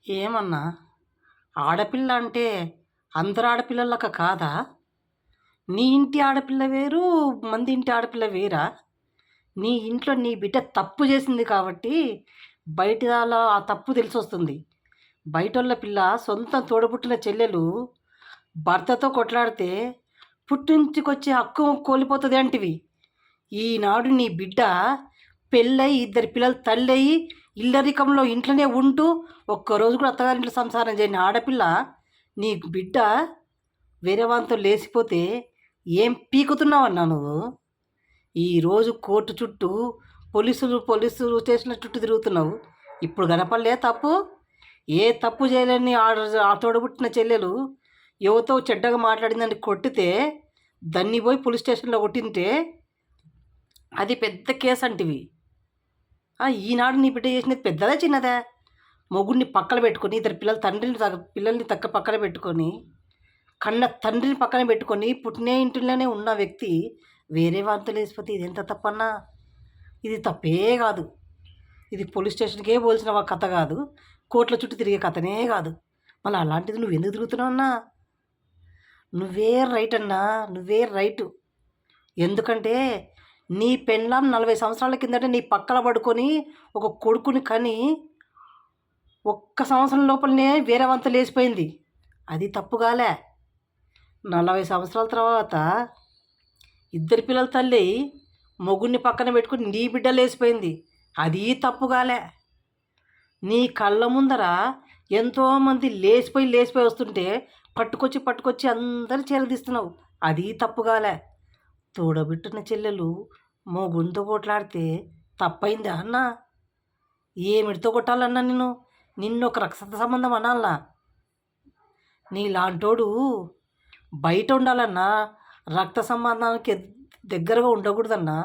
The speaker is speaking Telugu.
ఏమన్నా ఆడపిల్ల అంటే అందరు ఆడపిల్లలక కాదా? నీ ఇంటి ఆడపిల్ల వేరు, మంది ఇంటి ఆడపిల్ల వేరా? నీ ఇంట్లో నీ బిడ్డ తప్పు చేసింది కాబట్టి బయట ఆ తప్పు తెలిసొస్తుంది. బయటోళ్ళ పిల్ల సొంతం తోడబుట్టిన చెల్లెలు భర్తతో కొట్లాడితే పుట్టింటికొచ్చే హక్కు కోల్పోతుంది అంటివి. ఈనాడు నీ బిడ్డ పెళ్ళై ఇద్దరు పిల్లలు తల్లయి ఇల్లరికంలో ఇంట్లోనే ఉంటూ ఒక్కరోజు కూడా అత్తగారింట్లో సంసారం చేయని ఆడపిల్ల నీ బిడ్డ వేరే వాళ్ళతో లేచిపోతే ఏం పీకుతున్నావన్నా నువ్వు? ఈరోజు కోర్టు చుట్టూ పోలీసులు స్టేషన్ల చుట్టూ తిరుగుతున్నావు. ఇప్పుడు కనపడలే తప్పు? ఏ తప్పు చేయలేని ఆ తోడబుట్టిన చెల్లెలు యువతో చెడ్డగా మాట్లాడిందని కొట్టితే దాన్ని పోయి పోలీస్ స్టేషన్లో కొట్టింటే అది పెద్ద కేసు అంటివి. ఈనాడు నీ బిడ్డ చేసినది పెద్దదా చిన్నదా? మొగుడిని పక్కన పెట్టుకొని ఇద్దరు పిల్లల్ని తక్క పక్కన పెట్టుకొని కన్న తండ్రిని పక్కన పెట్టుకొని పుట్టిన ఇంటిలోనే ఉన్న వ్యక్తి వేరే వారితో లేచిపోతే ఇది ఎంత తప్పన్నా? ఇది తప్పే కాదు. ఇది పోలీస్ స్టేషన్కే పోల్చిన కథ కాదు, కోర్టుల చుట్టూ తిరిగే కథనే కాదు. మళ్ళీ అలాంటిది నువ్వు ఎందుకు తిరుగుతున్నావు అన్నా? నువ్వే రైట్ అన్నా, నువ్వే రైటు. ఎందుకంటే నీ పెళ్ళాం 40 సంవత్సరాల కిందట నీ పక్కన పడుకొని ఒక కొడుకుని కని 1 సంవత్సరం లోపలనే వేరే వంత లేచిపోయింది. అది తప్పుగాలే. 40 సంవత్సరాల తర్వాత ఇద్దరు పిల్లల తల్లి మొగుడిని పక్కన పెట్టుకుని నీ బిడ్డ లేచిపోయింది. అది తప్పుగాలే. నీ కళ్ళ ముందర ఎంతోమంది లేచిపోయి వస్తుంటే పట్టుకొచ్చి అందరు చేరదీస్తున్నావు. అది తప్పుగాలే. తోడబుట్టిన చెల్లెలు మొగుడితో కొట్లాడితే తప్పైందా అన్నా? ఏమిడితో కొట్టాలన్నా నిన్ను ఒక రక్త సంబంధం అనాలనా? నీలాంటోడు బయట ఉండాలన్నా, రక్త సంబంధానికి దగ్గరగా ఉండకూడదన్నా.